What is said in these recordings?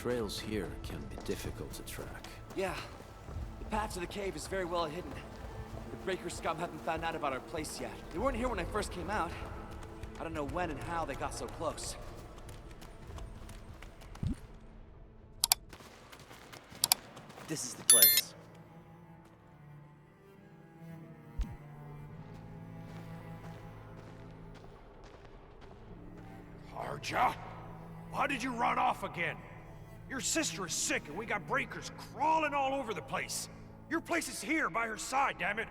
trails here can be difficult to track. Yeah. The path to the cave is very well hidden. The Breaker scum haven't found out about our place yet. They weren't here when I first came out. I don't know when and how they got so close. This is the place. Karja? Why did you run off again? Your sister is sick and we got breakers crawling all over the place. Your place is here by her side, damn it.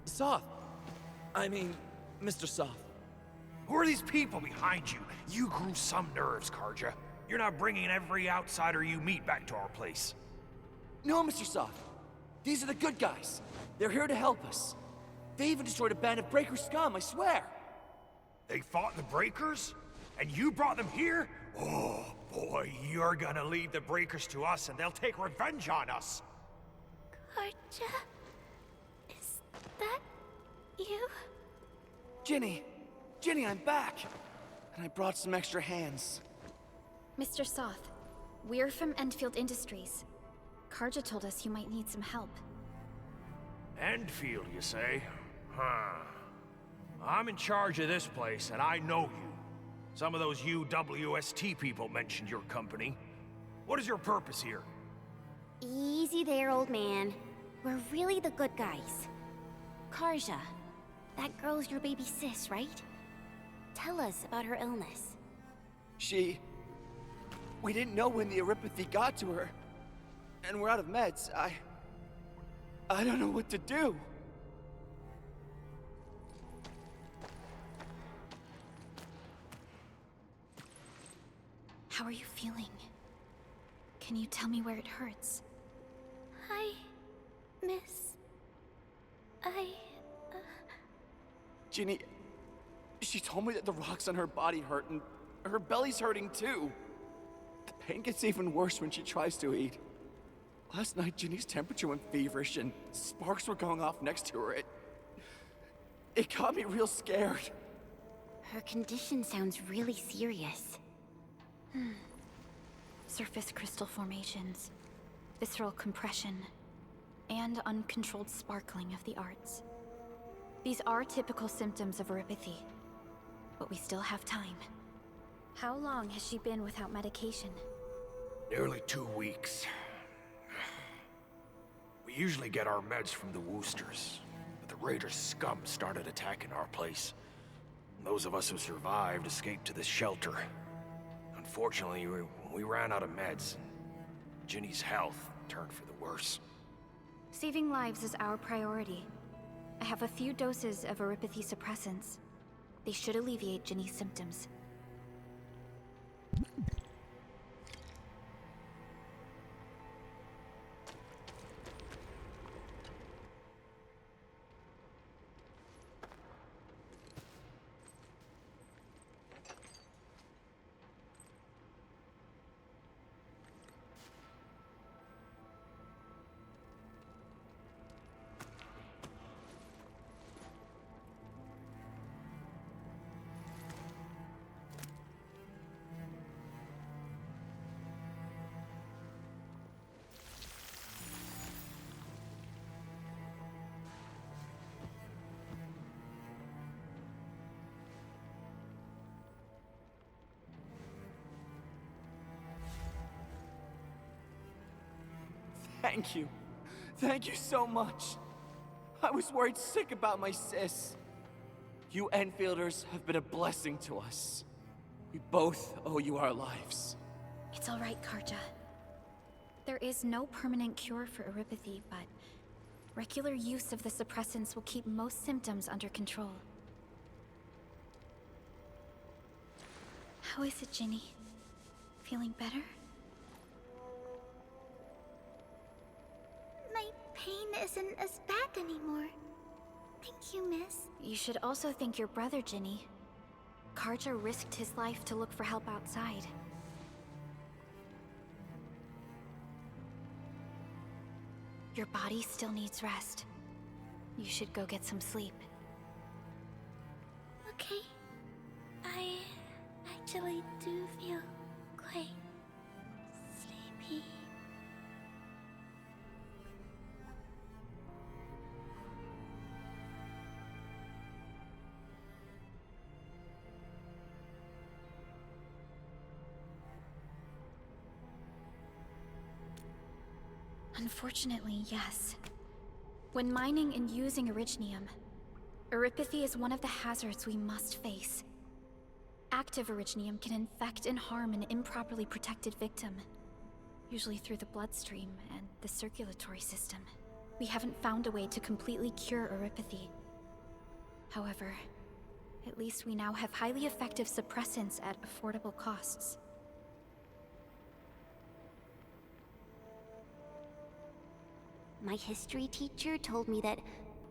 Soth. I mean, Mr. Soth. Who are these people behind you? You grew some nerves, Karja. You're not bringing every outsider you meet back to our place. No, Mr. Soth. These are the good guys. They're here to help us. They even destroyed a band of Breaker scum, I swear. They fought the breakers? And you brought them here? Oh, boy, you're gonna leave the breakers to us and they'll take revenge on us. Karja? Is that you? Ginny! Ginny, I'm back! And I brought some extra hands. Mr. Soth, we're from Endfield Industries. Karja told us you might need some help. Endfield, you say? Huh. I'm in charge of this place, and I know you. Some of those UWST people mentioned your company. What is your purpose here? Easy there, old man. We're really the good guys. Karja, that girl's your baby sis, right? Tell us about her illness. We didn't know when the Aripathy got to her. And we're out of meds. I don't know what to do. How are you feeling? Can you tell me where it hurts? Hi, miss. Ginny, she told me that the rocks on her body hurt and her belly's hurting too. The pain gets even worse when she tries to eat. Last night, Ginny's temperature went feverish and sparks were going off next to her. It got me real scared. Her condition sounds really serious. Surface crystal formations, visceral compression, and uncontrolled sparkling of the arts. These are typical symptoms of Aripathy, but we still have time. How long has she been without medication? Nearly 2 weeks. We usually get our meds from the Woosters, but the Raiders' scum started attacking our place. Those of us who survived escaped to this shelter. Unfortunately, we ran out of meds, and Ginny's health turned for the worse. Saving lives is our priority. I have a few doses of Aripathy suppressants. They should alleviate Ginny's symptoms. Thank you. Thank you so much. I was worried sick about my sis. You Enfielders have been a blessing to us. We both owe you our lives. It's all right, Karja. There is no permanent cure for Aripathy, but regular use of the suppressants will keep most symptoms under control. How is it, Ginny? Feeling better? My pain isn't as bad anymore. Thank you, miss. You should also thank your brother, Ginny. Karja risked his life to look for help outside. Your body still needs rest. You should go get some sleep. Okay. I actually do feel quite Unfortunately, yes. When mining and using Originium, Eripathy is one of the hazards we must face. Active Originium can infect and harm an improperly protected victim, usually through the bloodstream and the circulatory system. We haven't found a way to completely cure Eripathy. However, at least we now have highly effective suppressants at affordable costs. My history teacher told me that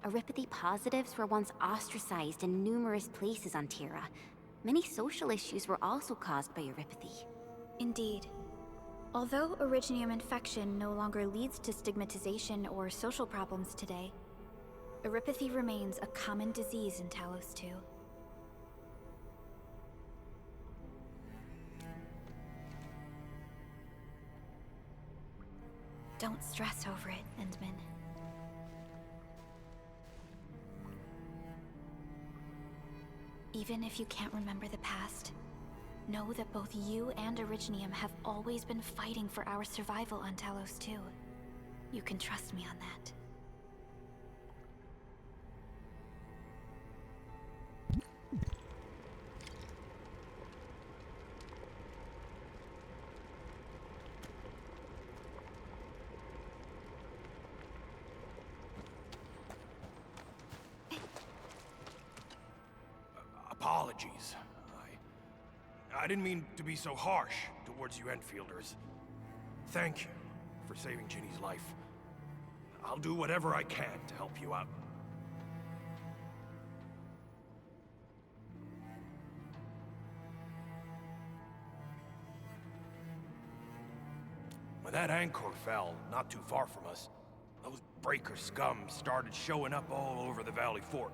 Eripathy positives were once ostracized in numerous places on Terra. Many social issues were also caused by Eripathy. Indeed. Although Originium infection no longer leads to stigmatization or social problems today, Eripathy remains a common disease in Talos 2. Don't stress over it, Endman. Even if you can't remember the past, know that both you and Originium have always been fighting for our survival on Talos 2. You can trust me on that. Apologies. I didn't mean to be so harsh towards you Enfielders. Thank you for saving Ginny's life. I'll do whatever I can to help you out. When that anchor fell, not too far from us, those breaker scum started showing up all over the Valley Fort.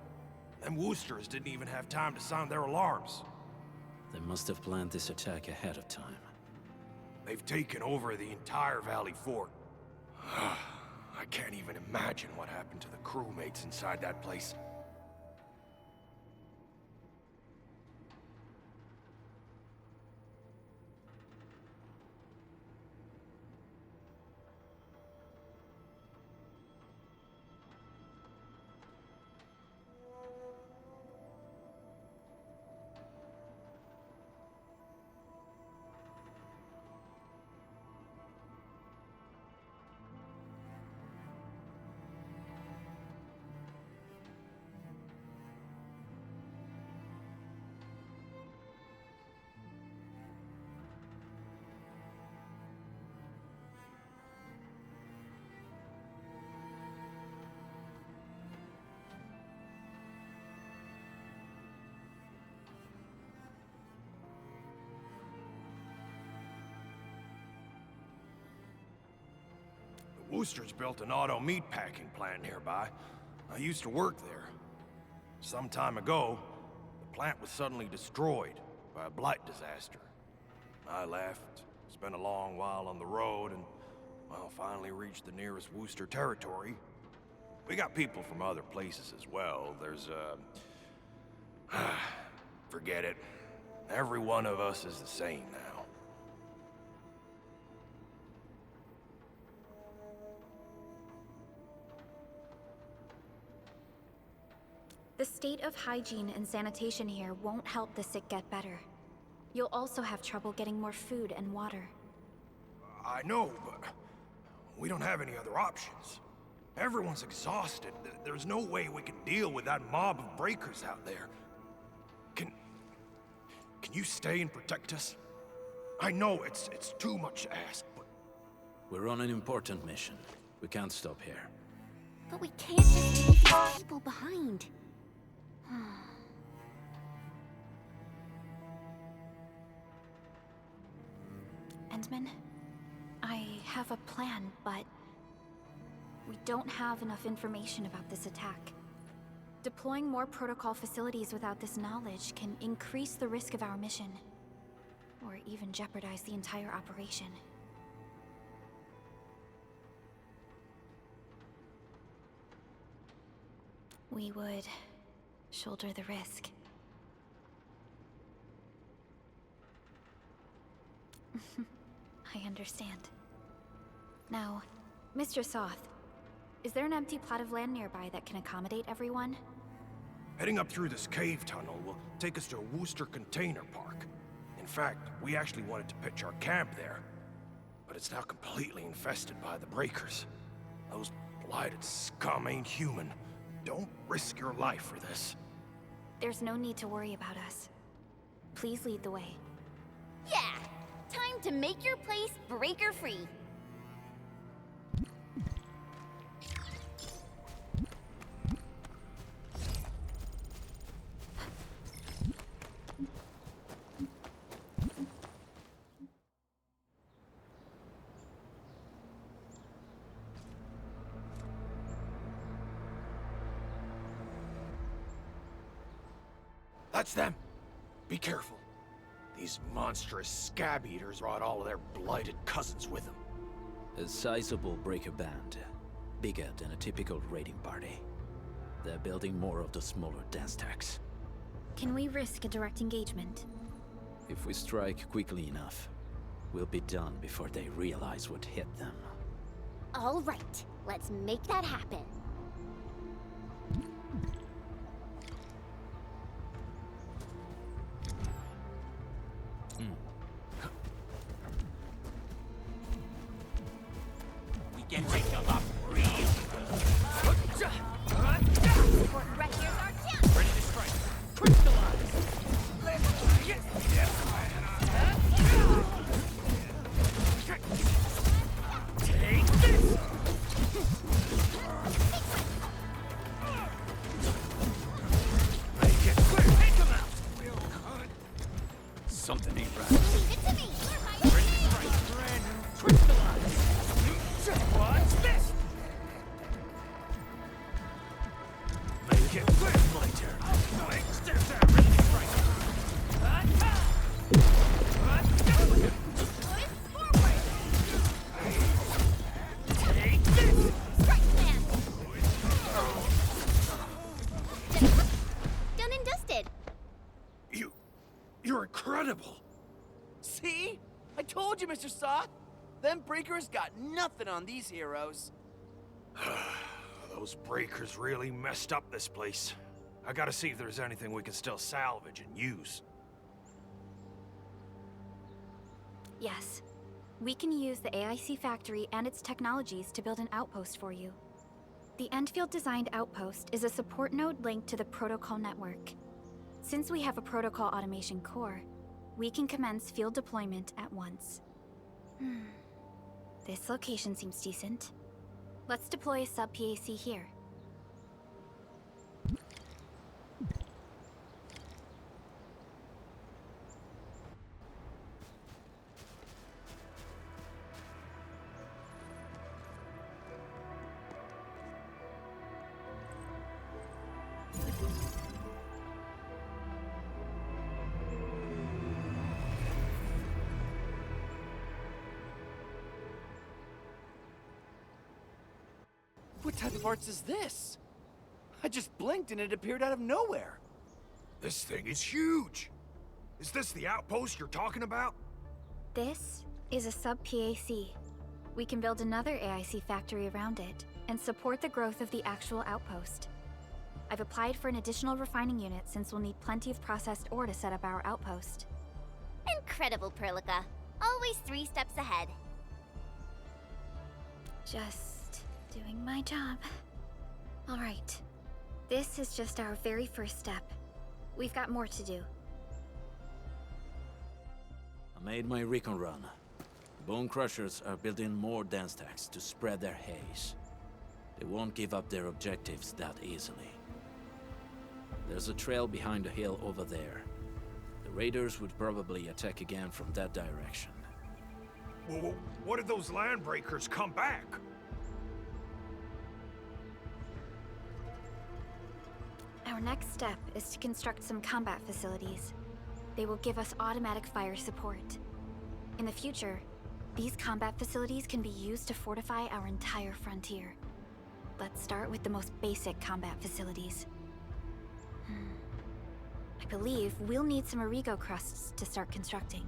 Them Woosters didn't even have time to sound their alarms. They must have planned this attack ahead of time. They've taken over the entire Valley Fort. I can't even imagine what happened to the crewmates inside that place. Woosters built an auto meatpacking plant nearby. I used to work there. Some time ago, the plant was suddenly destroyed by a blight disaster. I left, spent a long while on the road, and, well, finally reached the nearest Wooster territory. We got people from other places as well. There's, forget it. Every one of us is the same now. The state of hygiene and sanitation here won't help the sick get better. You'll also have trouble getting more food and water. I know, but we don't have any other options. Everyone's exhausted. There's no way we can deal with that mob of breakers out there. Can you stay and protect us? I know it's too much to ask, but... We're on an important mission. We can't stop here. But we can't just leave these people behind. Endman, I have a plan, but we don't have enough information about this attack. Deploying more protocol facilities without this knowledge can increase the risk of our mission, or even jeopardize the entire operation. We would shoulder the risk. I understand. Now, Mr. Soth, is there an empty plot of land nearby that can accommodate everyone? Heading up through this cave tunnel will take us to a Wooster container park. In fact, we actually wanted to pitch our camp there. But it's now completely infested by the Breakers. Those blighted scum ain't human. Don't risk your life for this. There's no need to worry about us. Please lead the way. Yeah! Time to make your place breaker-free. That's them! Be careful. These monstrous scab eaters brought all of their blighted cousins with them. A sizable breaker band. Bigger than a typical raiding party. They're building more of the smaller dance tags. Can we risk a direct engagement? If we strike quickly enough, we'll be done before they realize what hit them. All right, let's make that happen. We get ready to up real. Right here's our chance! Ready to strike. Crystallize. Take this. Make it clear. Take him out. Something ain't right. Leave it to me! You're my Ready to strike. Brand new. Crystallize. What's this? Make it clear. My turn. Step down. Ready to strike. Take this. strike plan! Done and dusted. You're incredible! See? I told you, Mr. Soth. Them breakers got nothing on these heroes. Those breakers really messed up this place. I gotta see if there's anything we can still salvage and use. Yes. We can use the AIC factory and its technologies to build an outpost for you. The Endfield-designed outpost is a support node linked to the protocol network. Since we have a protocol automation core, we can commence field deployment at once. This location seems decent. Let's deploy a sub-PAC here. What type of arts is this? I just blinked and it appeared out of nowhere. This thing is huge! Is this the outpost you're talking about? This is a sub-PAC. We can build another AIC factory around it and support the growth of the actual outpost. I've applied for an additional refining unit since we'll need plenty of processed ore to set up our outpost. Incredible, Perlica. Always 3 steps ahead. Just doing my job. All right. This is just our very first step. We've got more to do. I made my recon run. Bone Crushers are building more dance tags to spread their haze. They won't give up their objectives that easily. There's a trail behind the hill over there. The raiders would probably attack again from that direction. Well, what if those landbreakers come back? Our next step is to construct some combat facilities. They will give us automatic fire support. In the future, these combat facilities can be used to fortify our entire frontier. Let's start with the most basic combat facilities. I believe we'll need some Origo crusts to start constructing.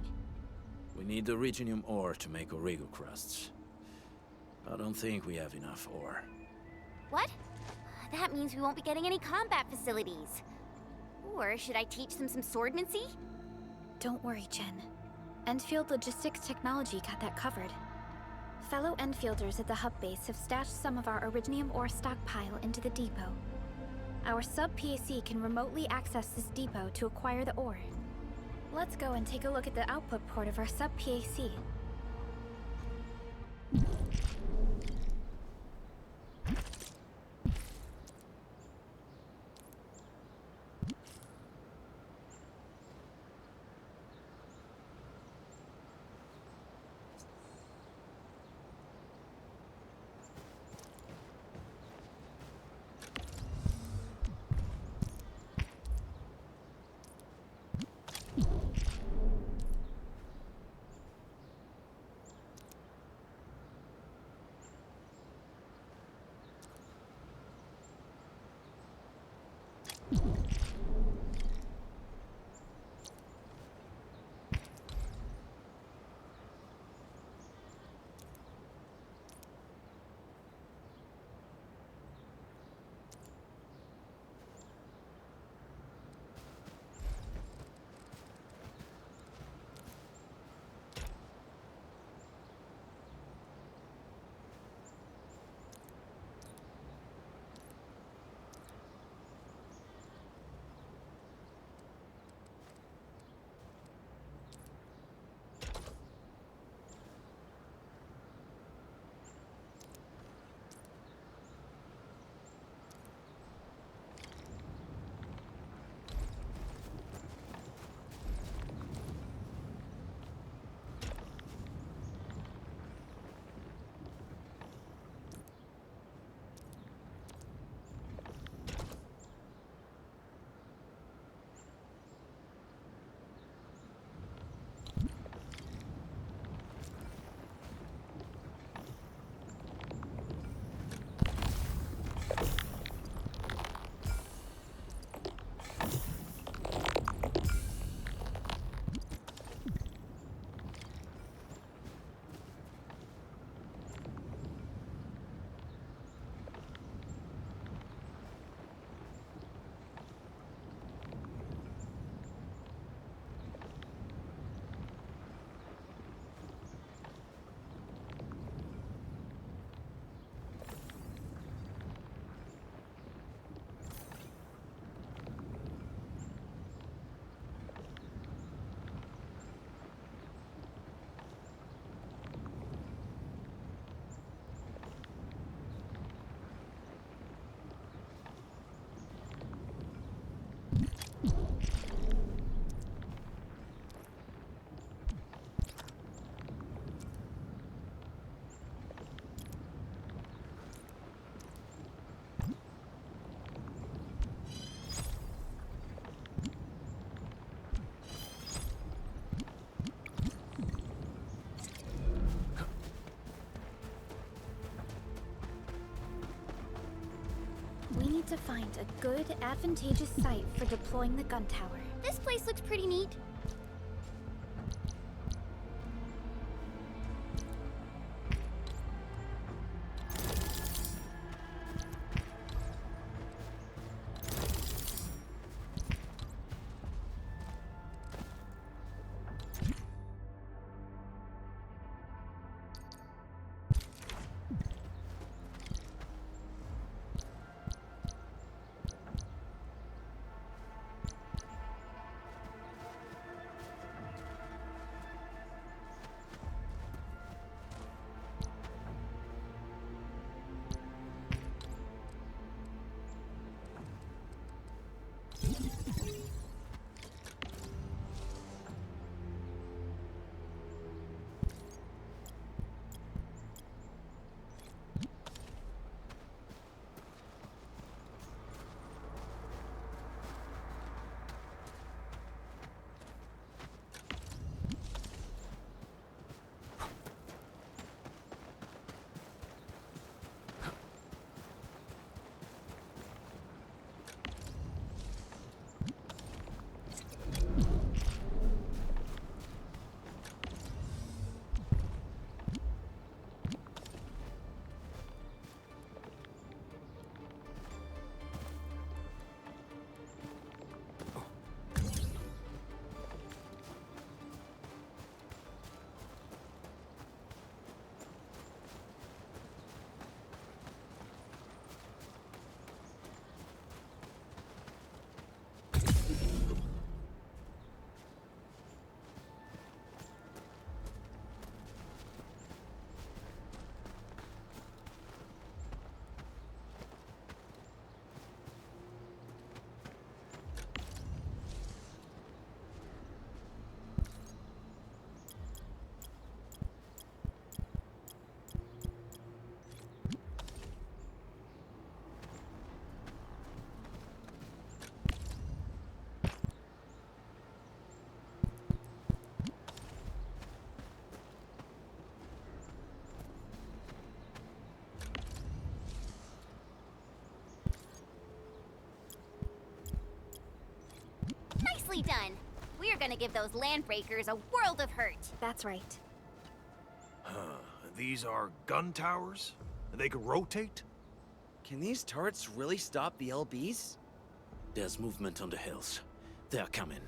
We need the Originium ore to make Origo crusts. I don't think we have enough ore. What? That means we won't be getting any combat facilities. Or should I teach them some swordmancy? Don't worry, Jen. Endfield Logistics Technology got that covered. Fellow Enfielders at the hub base have stashed some of our Originium ore stockpile into the depot. Our sub-PAC can remotely access this depot to acquire the ore. Let's go and take a look at the output port of our sub-PAC. We need to find a good, advantageous site for deploying the gun tower. This place looks pretty neat. done. We're gonna give those landbreakers a world of hurt. That's right. These are gun towers? And they can rotate? Can these turrets really stop the LBs? There's movement on the hills. They're coming.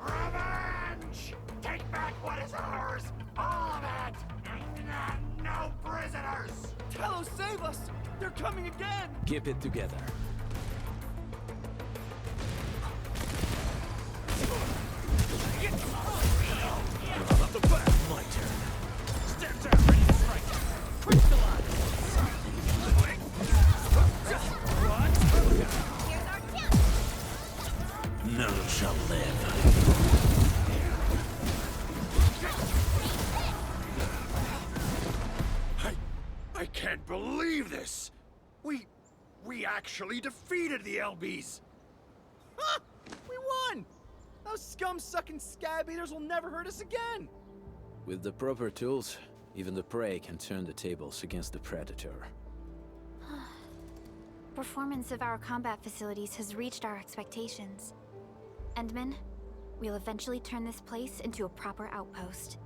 Revenge! Take back what is ours! All of it! And no prisoners! Talos, save us! They're coming again! Keep it together. Up the back, my turn. Stand down, ready to strike. Quick the line. Here's our chance. None shall live. I can't believe this! We actually defeated the LBs! Ha! We won! Those scum-sucking scab eaters will never hurt us again! With the proper tools, even the prey can turn the tables against the predator. Performance of our combat facilities has reached our expectations. Endman, we'll eventually turn this place into a proper outpost.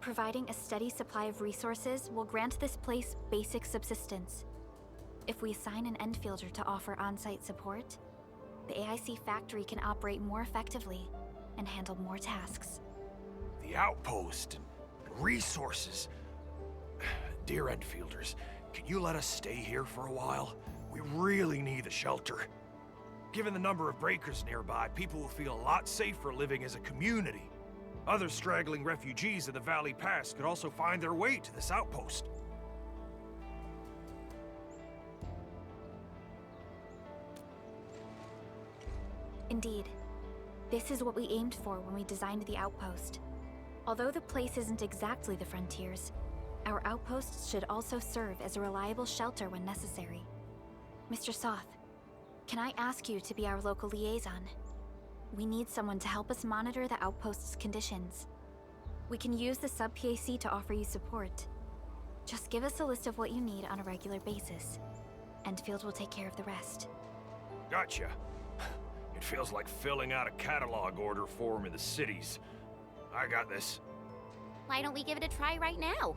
Providing a steady supply of resources will grant this place basic subsistence. If we assign an Endfielder to offer on-site support, the AIC factory can operate more effectively and handle more tasks. The outpost and resources. Dear Enfielders, can you let us stay here for a while? We really need the shelter. Given the number of breakers nearby, people will feel a lot safer living as a community. Other straggling refugees in the Valley Pass could also find their way to this outpost. Indeed. This is what we aimed for when we designed the outpost. Although the place isn't exactly the frontiers, our outposts should also serve as a reliable shelter when necessary. Mr. Soth, can I ask you to be our local liaison? We need someone to help us monitor the outpost's conditions. We can use the sub-PAC to offer you support. Just give us a list of what you need on a regular basis. Endfield will take care of the rest. Gotcha. It feels like filling out a catalog order form in the cities. I got this. Why don't we give it a try right now?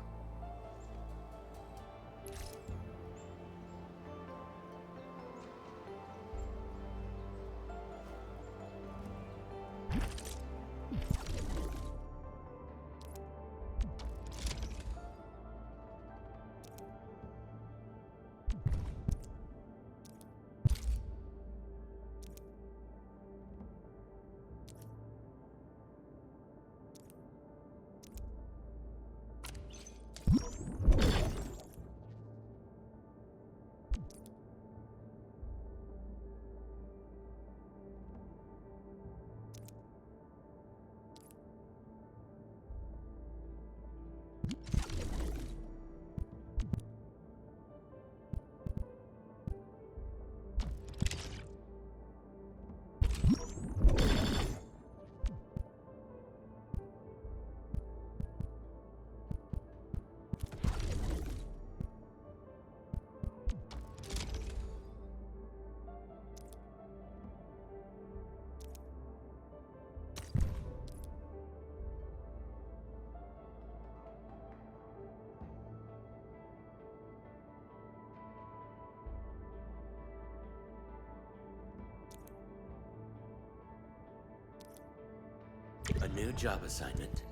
A new job assignment.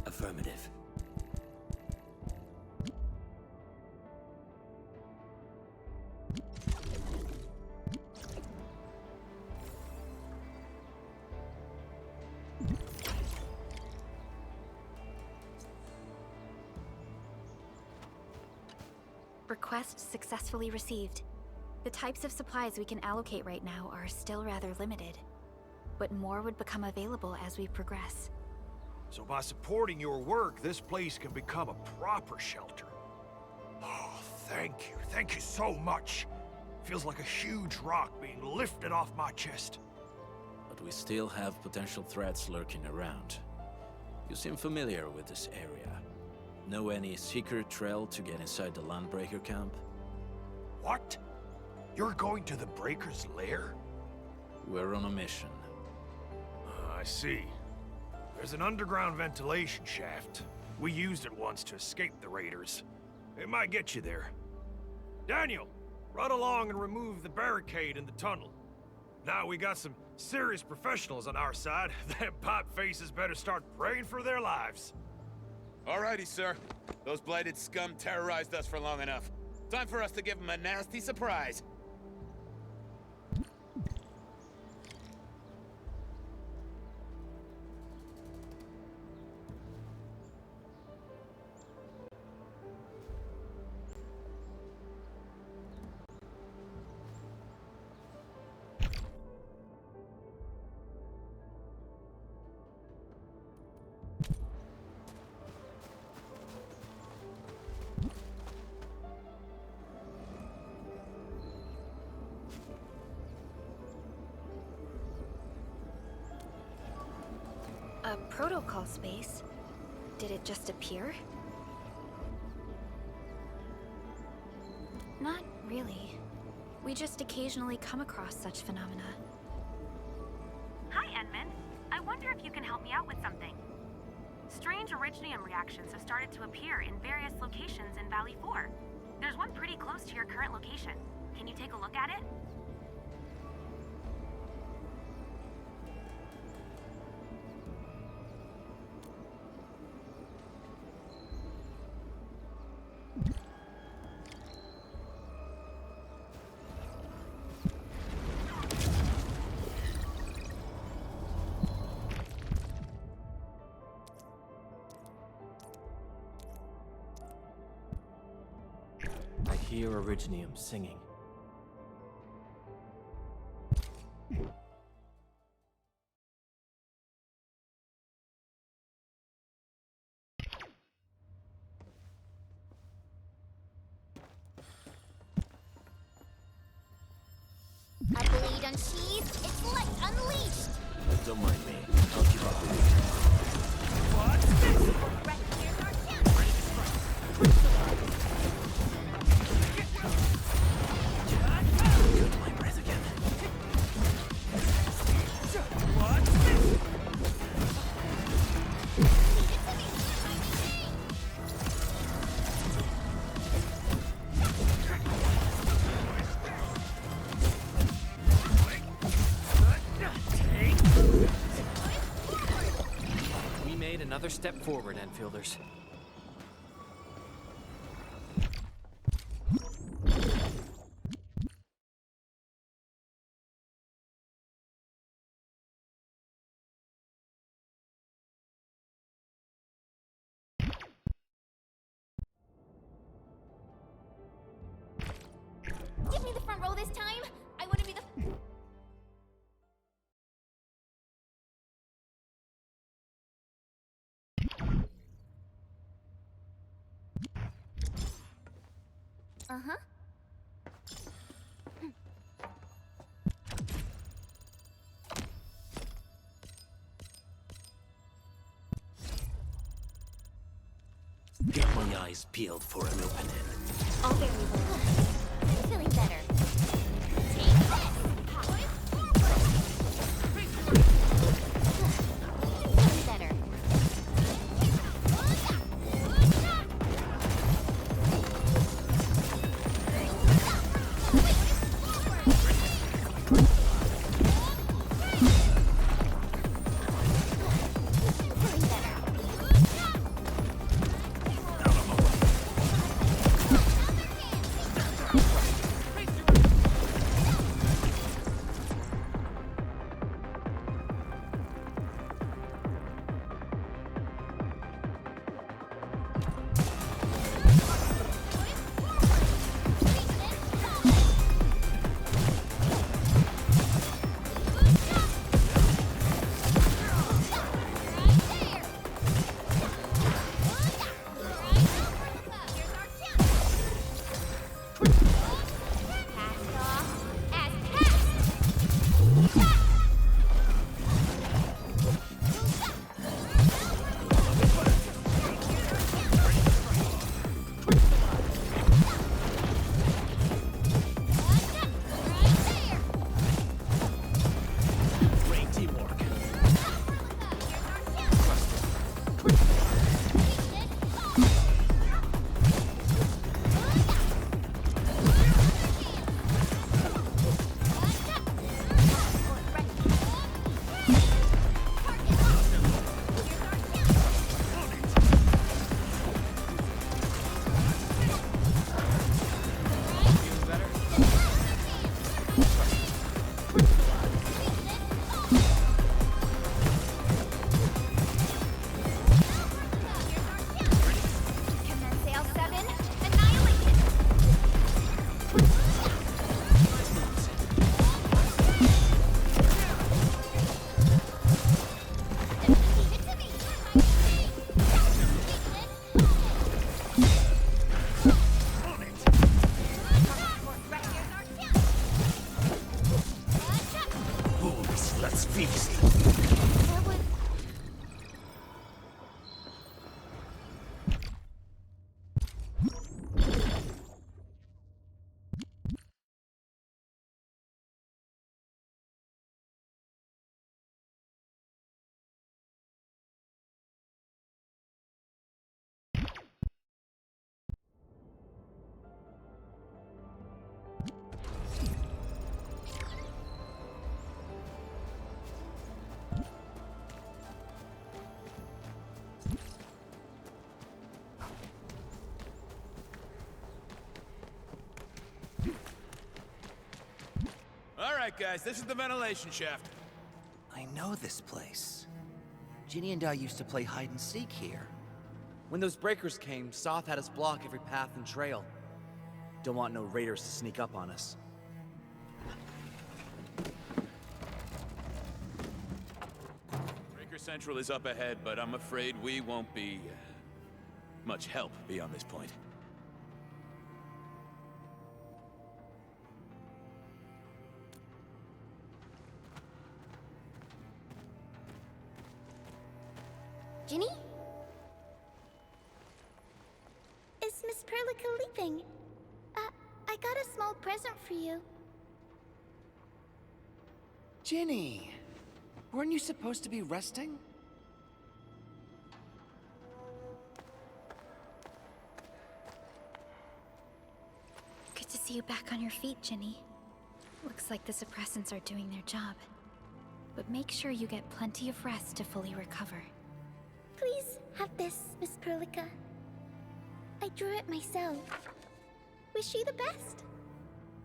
Affirmative. Request successfully received. The types of supplies we can allocate right now are still rather limited, but more would become available as we progress. So by supporting your work, this place can become a proper shelter. Oh, thank you. Thank you so much. Feels like a huge rock being lifted off my chest. But we still have potential threats lurking around. You seem familiar with this area. Know any secret trail to get inside the Landbreaker camp? What? You're going to the Breaker's lair? We're on a mission. I see. There's an underground ventilation shaft. We used it once to escape the raiders. It might get you there. Daniel, run along and remove the barricade in the tunnel. Now we got some serious professionals on our side. Them pot faces better start praying for their lives. Alrighty, sir. Those blighted scum terrorized us for long enough. Time for us to give them a nasty surprise. A protocol space? Did it just appear? Not really. We just occasionally come across such phenomena. Hi, Edmund. I wonder if you can help me out with something. Strange originium reactions have started to appear in various locations in Valley 4. There's one pretty close to your current location. Can you take a look at it? I hear Originium singing. A blade unsheathed, its light unleashed! Don't mind me. I'll keep up with you. Good, my breath again. We made another step forward, Enfielders. Give me the front row this time! I want to be the... Uh-huh. Get my eyes peeled for an opening. All very well. I'm feeling better. Take this! Feeling better. Feeling better. Let's feast. That was... Alright, guys, this is the ventilation shaft. I know this place. Ginny and I used to play hide and seek here. When those breakers came, Soth had us block every path and trail. Don't want no raiders to sneak up on us. Breaker Central is up ahead, but I'm afraid we won't be much help beyond this point. Ginny? Is Miss Perlica leaving? I got a small present for you. Ginny! Weren't you supposed to be resting? Good to see you back on your feet, Ginny. Looks like the suppressants are doing their job. But make sure you get plenty of rest to fully recover. Please have this, Miss Perlica. I drew it myself. Wish you the best.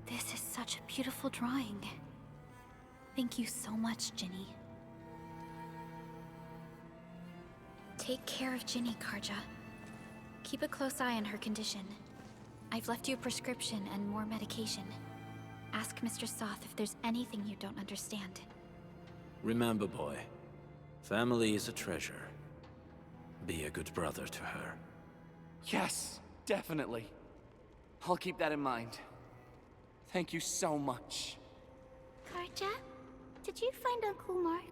This is such a beautiful drawing. Thank you so much, Ginny. Take care of Ginny, Karja. Keep a close eye on her condition. I've left you a prescription and more medication. Ask Mr. Soth if there's anything you don't understand. Remember, boy, family is a treasure. Be a good brother to her. Yes, definitely. I'll keep that in mind. Thank you so much. Karja, did you find Uncle Mark?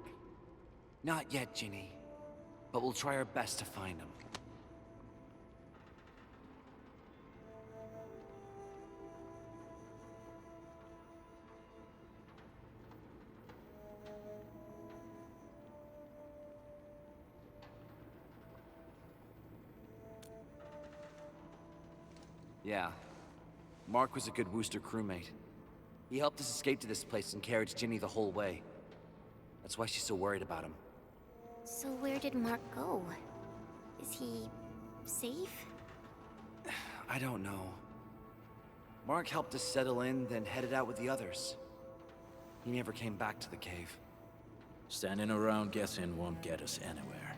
Not yet, Ginny. But we'll try our best to find him. Yeah. Mark was a good Wooster crewmate. He helped us escape to this place and carried Ginny the whole way. That's why she's so worried about him. So where did Mark go? Is he... safe? I don't know. Mark helped us settle in, then headed out with the others. He never came back to the cave. Standing around guessing won't get us anywhere.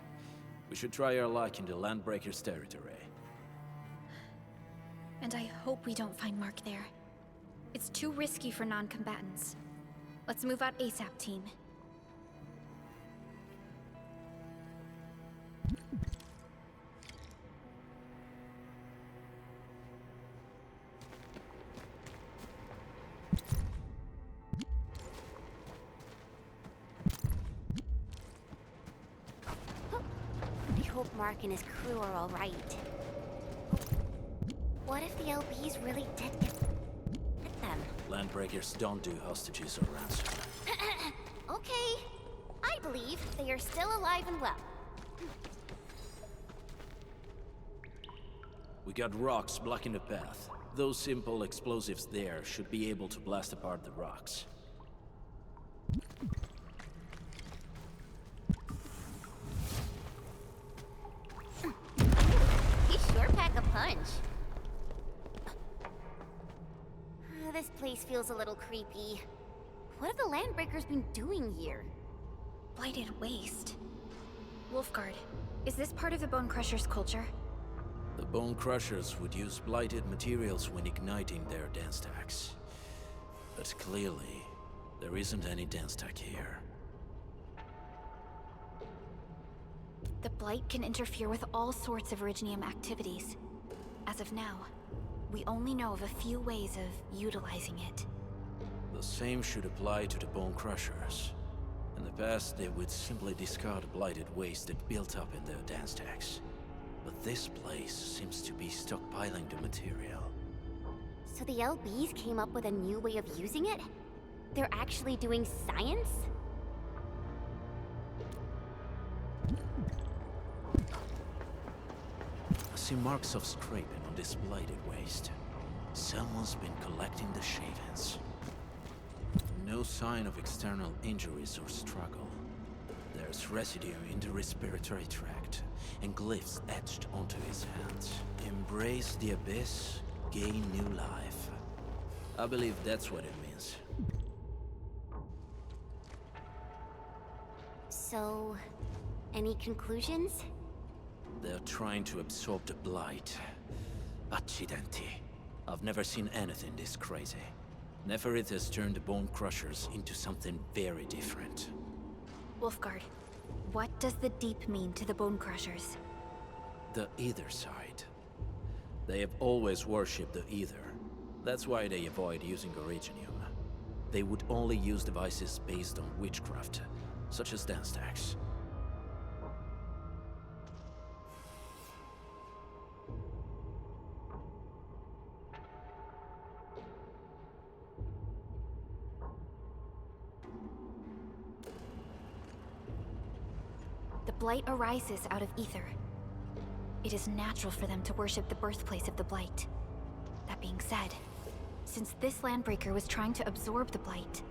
We should try our luck in the Landbreakers' territory. And I hope we don't find Mark there. It's too risky for non-combatants. Let's move out ASAP, team. I hope Mark and his crew are all right. What if the LBs really did get them? Landbreakers don't do hostages or ransom. Okay. I believe they are still alive and well. We got rocks blocking the path. Those simple explosives there should be able to blast apart the rocks. He sure pack a punch. This place feels a little creepy. What have the Landbreakers been doing here? Blighted waste. Wolfguard, is this part of the Bone Crusher's culture? The Bone Crushers would use blighted materials when igniting their dance stacks. But clearly, there isn't any dance stack here. The Blight can interfere with all sorts of Originium activities. As of now, we only know of a few ways of utilizing it. The same should apply to the Bone Crushers. In the past, they would simply discard blighted waste that built up in their dance stacks. But this place seems to be stockpiling the material. So the LBs came up with a new way of using it? They're actually doing science? I see marks of scraping on this blighted waste. Someone's been collecting the shavings. No sign of external injuries or struggle. There's residue in the respiratory tract, and glyphs etched onto his hands. Embrace the abyss, gain new life. I believe that's what it means. So, any conclusions? They're trying to absorb the blight. Accidenti. I've never seen anything this crazy. Neferith has turned the Bone Crushers into something very different. Wolfguard, what does the Deep mean to the Bone Crushers? The Ether side. They have always worshipped the Ether. That's why they avoid using Originium. They would only use devices based on witchcraft, such as dance stacks. The Blight arises out of Ether. It is natural for them to worship the birthplace of the Blight. That being said, since this Landbreaker was trying to absorb the Blight,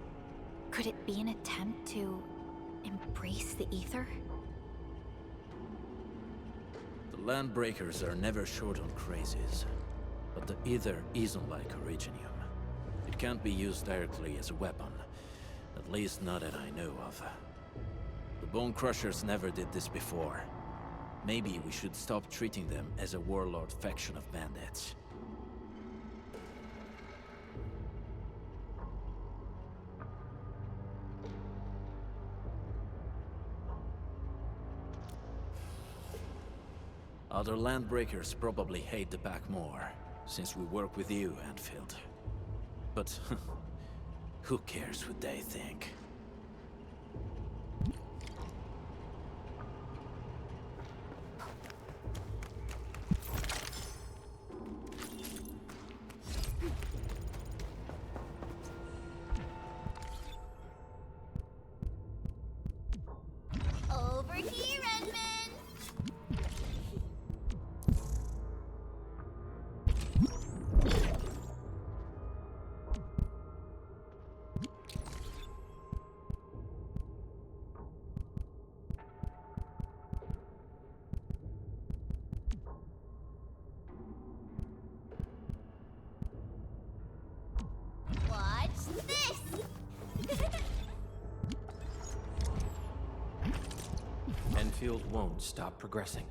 could it be an attempt to embrace the Ether? The Landbreakers are never short on crazes, but the Ether isn't like Originium. It can't be used directly as a weapon, at least not that I know of. The Bone Crushers never did this before. Maybe we should stop treating them as a warlord faction of bandits. Other Landbreakers probably hate the pack more, since we work with you, Endfield. But who cares what they think? Over here, Redman! Watch this! Enfield won't stop progressing.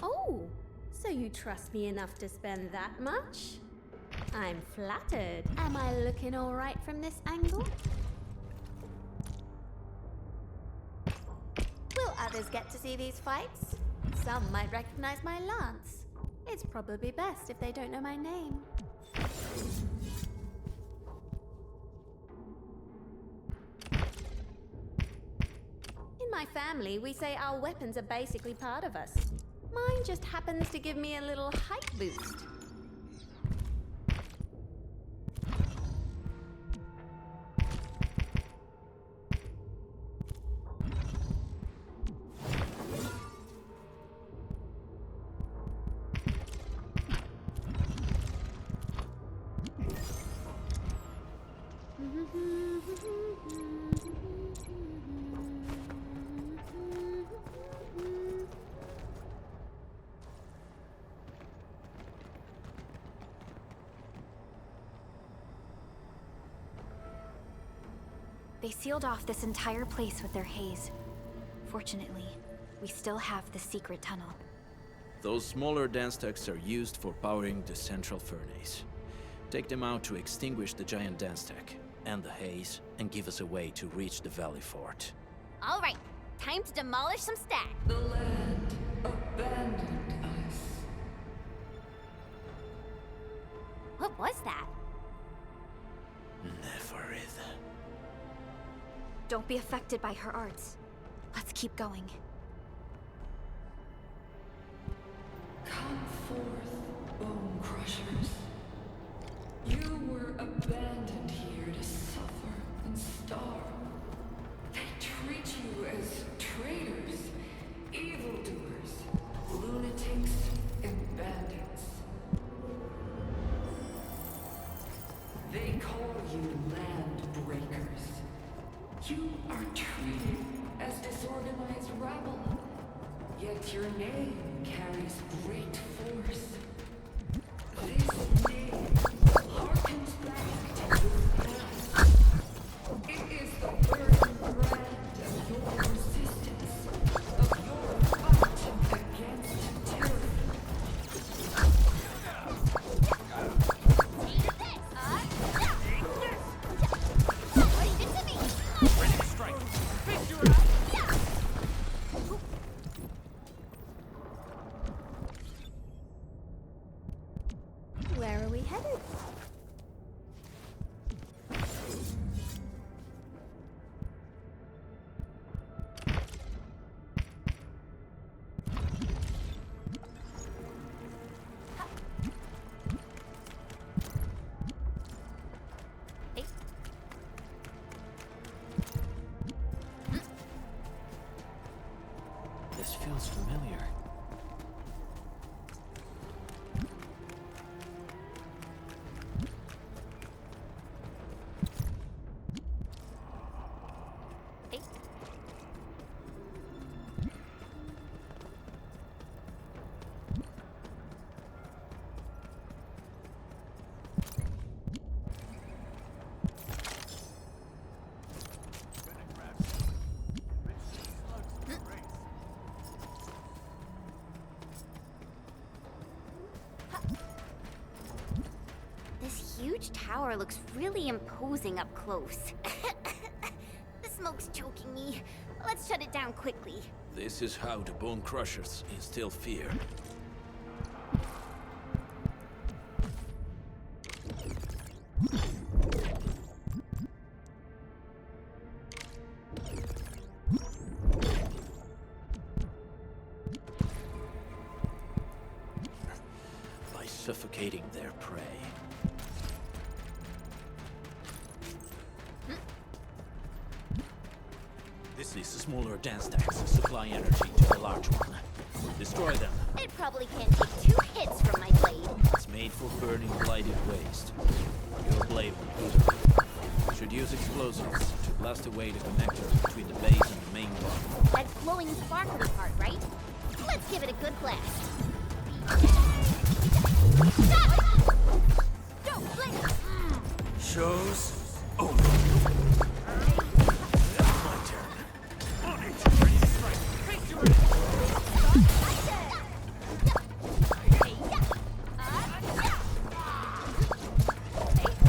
Oh, so you trust me enough to spend that much? I'm flattered. Am I looking all right from this angle? Will others get to see these fights? Some might recognize my lance. It's probably best if they don't know my name. In my family, we say our weapons are basically part of us. Mine just happens to give me a little height boost. They sealed off this entire place with their haze. Fortunately, we still have the secret tunnel. Those smaller dance stacks are used for powering the central furnace. Take them out to extinguish the giant dance stack, end the haze, and give us a way to reach the valley fort. All right, time to demolish some stacks. The land abandoned us. What was that? Neverith. Don't be affected by her arts. Let's keep going. Come forth, bone crushers. You were abandoned here to suffer and starve. They treat you as traitors, evildoers, lunatics, and bandits. They call you land breakers. You are treated as disorganized rabble. Yet your name carries great force. This name harkens back to your past. It is the burning brand of your resistance, of your fight against tyranny. Where are we headed? This feels familiar. This huge tower looks really imposing up close. The smoke's choking me. Let's shut it down quickly. This is how the Bone Crushers instill fear. By suffocating their prey. This is smaller dance stacks supply energy to the large one. Destroy them. It probably can't take 2 hits from my blade. It's made for burning blighted waste. Your blade will do it. You should use explosives to blast away the connector between the base and the main one. That glowing sparkly part, right? Let's give it a good blast. Stop it! Don't blink! Show's over. My turn. On it! Ready to strike. Face your enemy.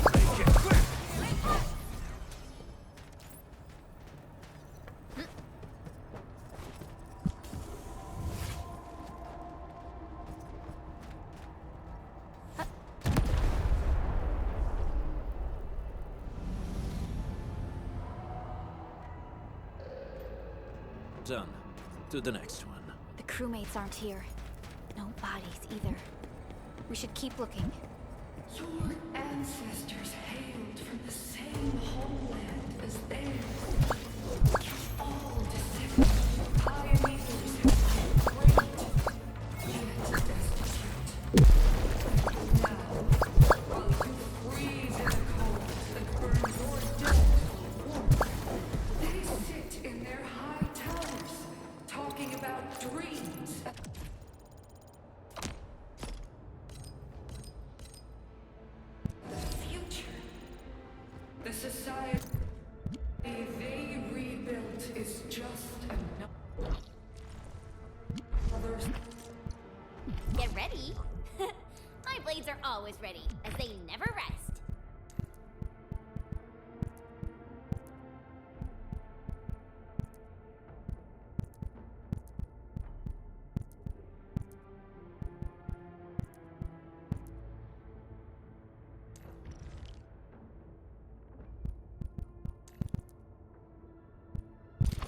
Make it quick! Done. To the next one. The crewmates aren't here. No bodies either. We should keep looking. Your ancestors hailed from the same homeland as theirs. All descended pioneers and great, yet destitute. Now, while you freeze in the cold and burn your dead for warmth, they sit in their high towers, talking about dreams. The future. The society they rebuilt blades are always ready, as they never rest.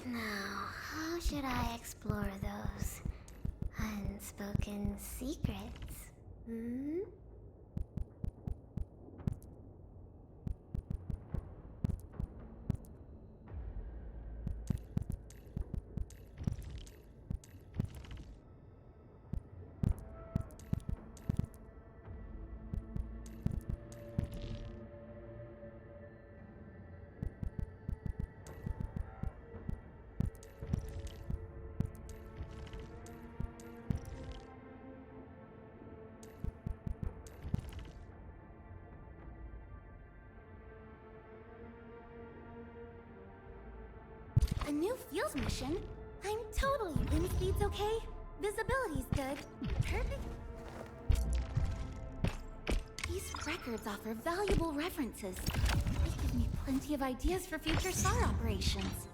Now, how should I explore those unspoken secrets? Hmm? A new fields mission? I'm totally. Wind speed's okay. Visibility's good. Perfect. These records offer valuable references. They give me plenty of ideas for future SAR operations.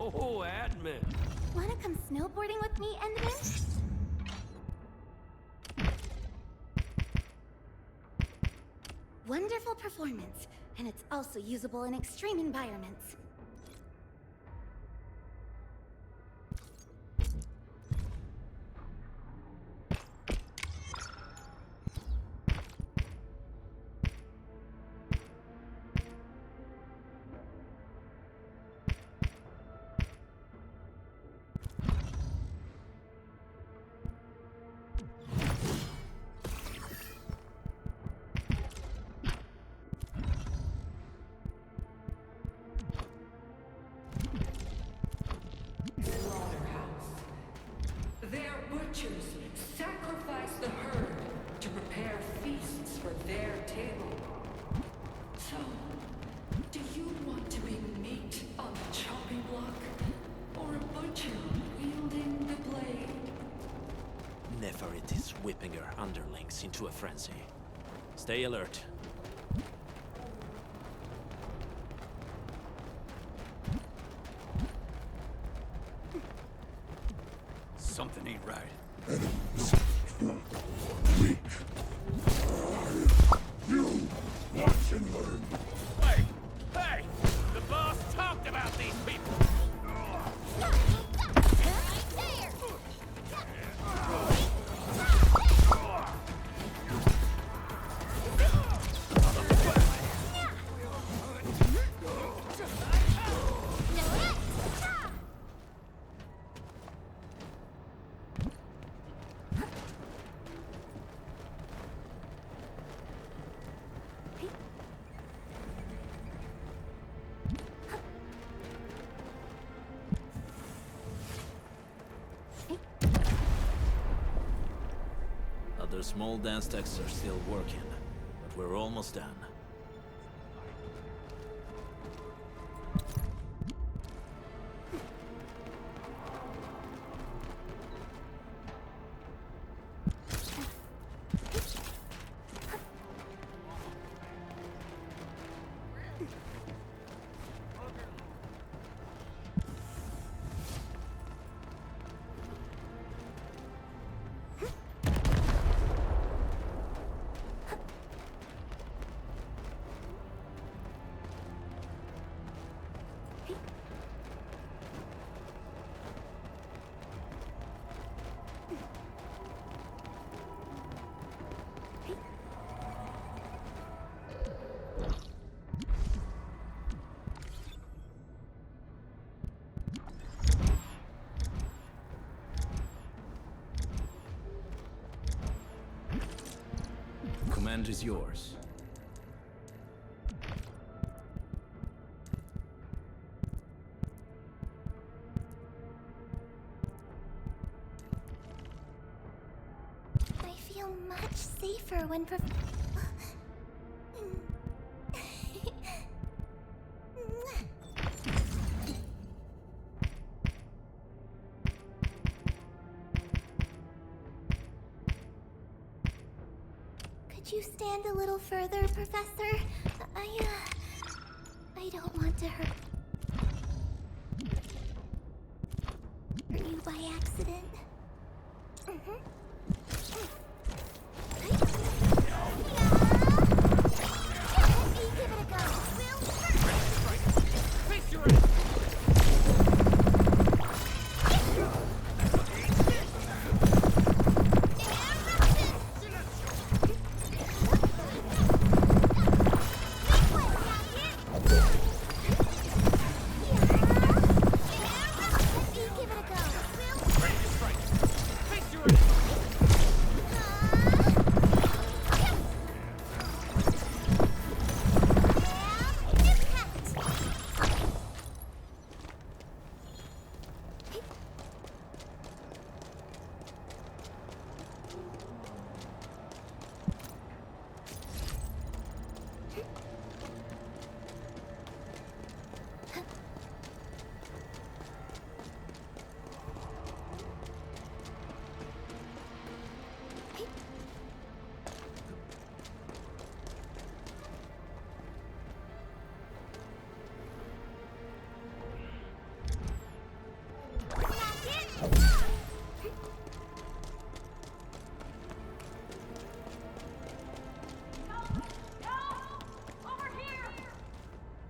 Oh, admin. Wanna come snowboarding with me, Endman? Wonderful performance, and it's also usable in extreme environments. Their butchers sacrifice the herd to prepare feasts for their table. So, do you want to be meat on the chopping block? Or a butcher wielding the blade? Neferit is whipping her underlings into a frenzy. Stay alert. Something ain't right. Weak. You watch and learn. Hey! Hey! The boss talked about these people! Other small dance techs are still working, but we're almost done. Command is yours. I feel feel much safer when Could you stand a little further, Professor? I don't want to hurt you by accident. Give it a go. Face your ass!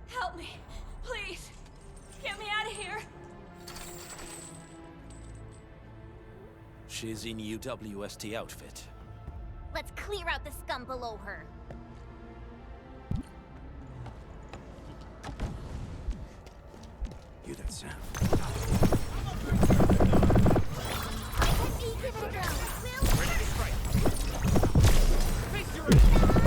Help me, please. Get me out of here. She's in UWST outfit. Let's clear out the scum below her. Hear that sound? Give it a go. Ready to strike! Face your ass! Ready to strike! Face your ass!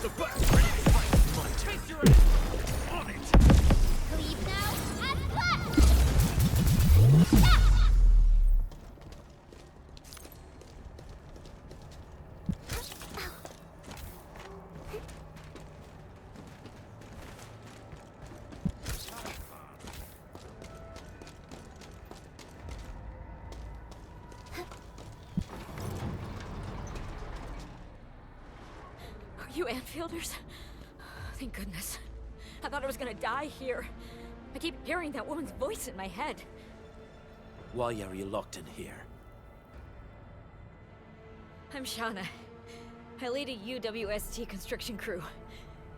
The back! Ready to strike! Face your ass! On it! Leave now and left. Are you Anfielders? Thank goodness. I thought I was gonna die here. I keep hearing that woman's voice in my head. Why are you locked in here? I'm Shauna. I lead a UWST construction crew.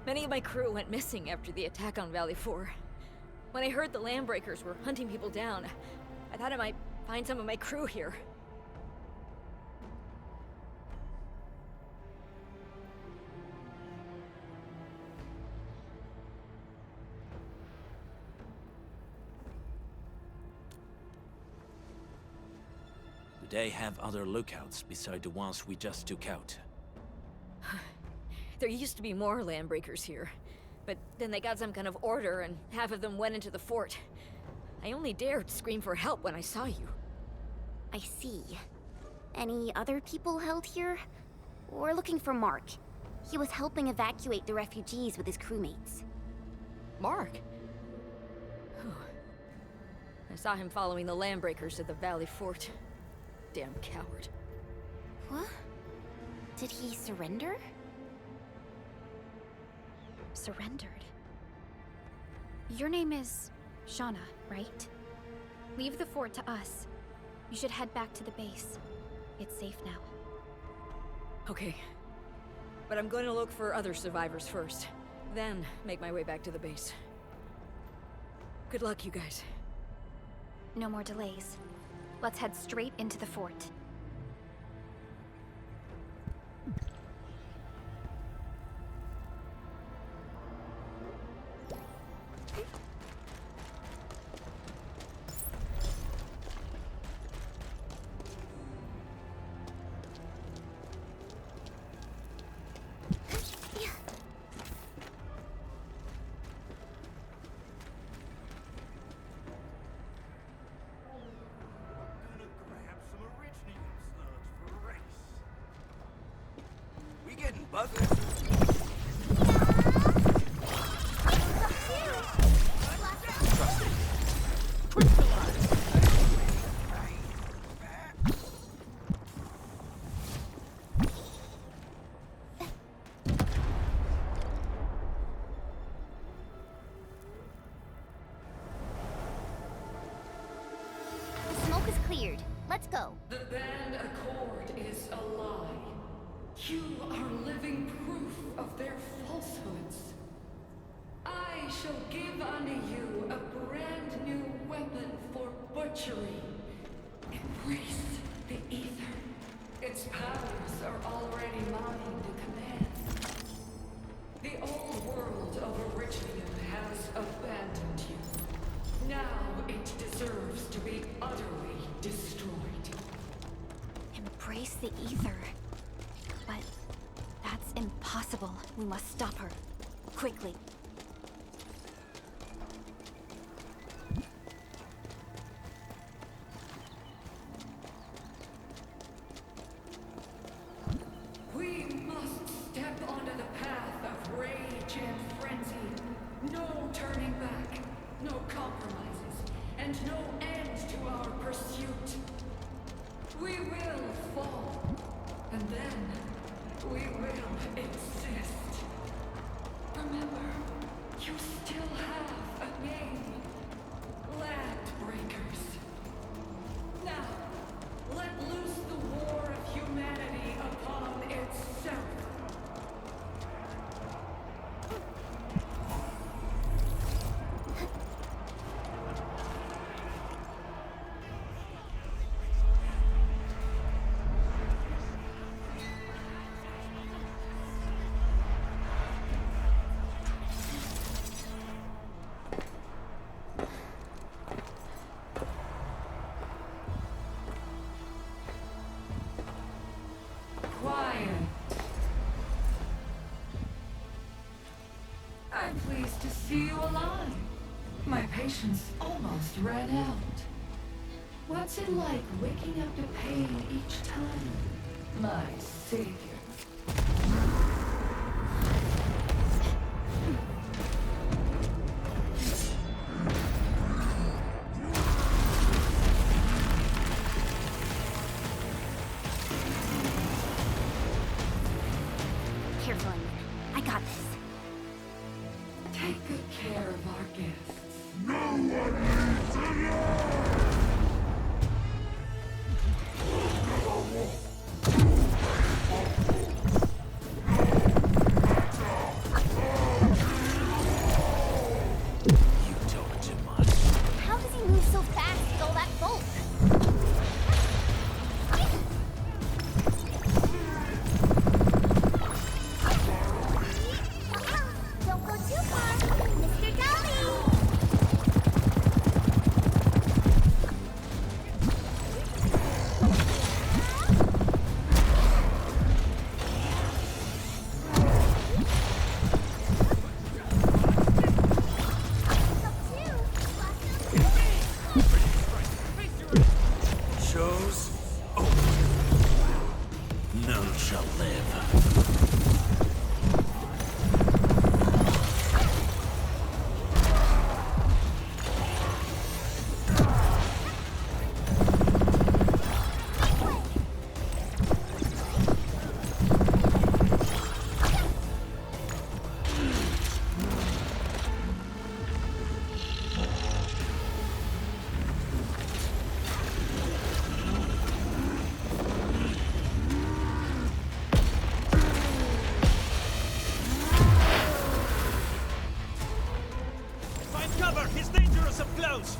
Many of my crew went missing after the attack on Valley 4. When I heard the Landbreakers were hunting people down, I thought I might find some of my crew here. Do they have other lookouts beside the ones we just took out? There used to be more Landbreakers here, but then they got some kind of order and half of them went into the fort. I only dared scream for help when I saw you. I see. Any other people held here? We're looking for Mark. He was helping evacuate the refugees with his crewmates. Mark? Oh. I saw him following the Landbreakers to the Valley Fort. Damn coward. What? Did he surrender? Surrendered. Your name is Shauna, right? Leave the fort to us. You should head back to the base. It's safe now. Okay. But I'm going to look for other survivors first. Then, make my way back to the base. Good luck, you guys. No more delays. Let's head straight into the fort. The smoke is cleared. Let's go. The band accord is a lie. You are living proof of their falsehoods. I shall give unto you a brand new weapon for butchery. Embrace the ether. Its powers are already mine to command. The old world of Arichnium has abandoned you. Now it deserves to be utterly destroyed. Embrace the ether. But that's impossible. We must stop her. Quickly. We must step onto the path of rage and frenzy. No turning back, no compromises, and no end to our pursuit. We will fall, and then we will exist. Remember, you still have a name. Landbreakers. Now, let loose the war of humanity upon itself. Quiet. I'm pleased to see you alive. My patience almost ran out. What's it like waking up to pain each time, my savior? Careful, Anya. I got this. Take good care of our guests. No one needs to know! You talk too much. How does he move so fast with all that bulk? Don't go too far, Mr. Dolly! Cover! He's dangerous up close!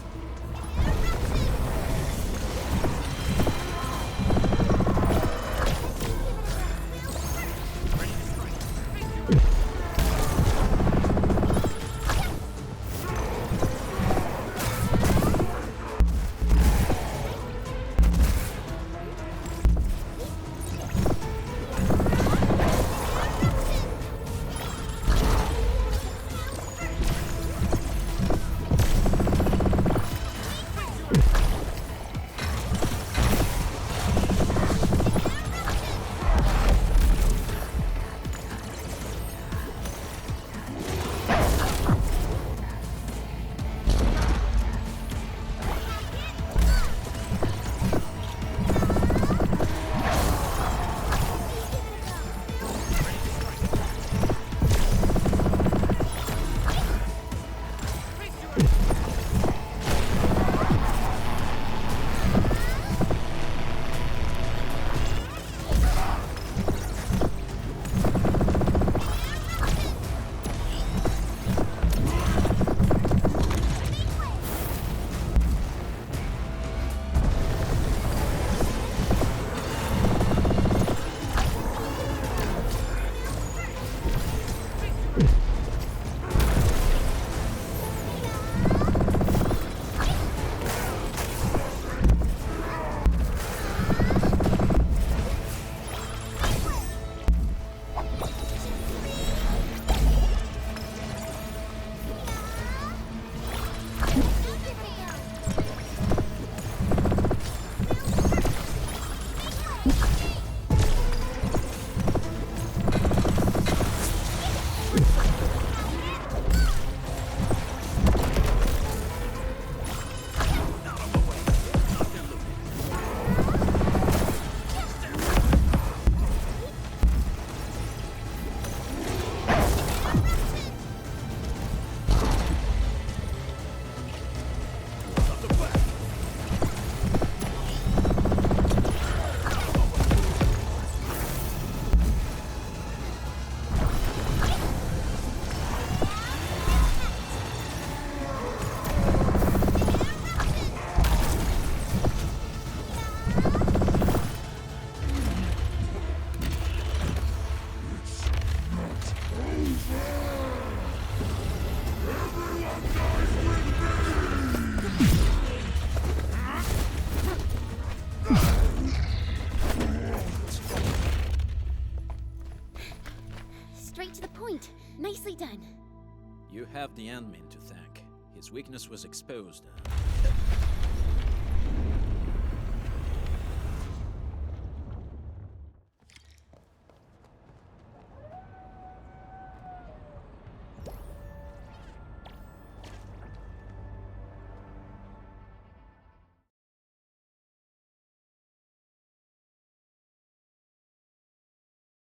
Straight to the point. Nicely done. You have the Endmin to thank. His weakness was exposed.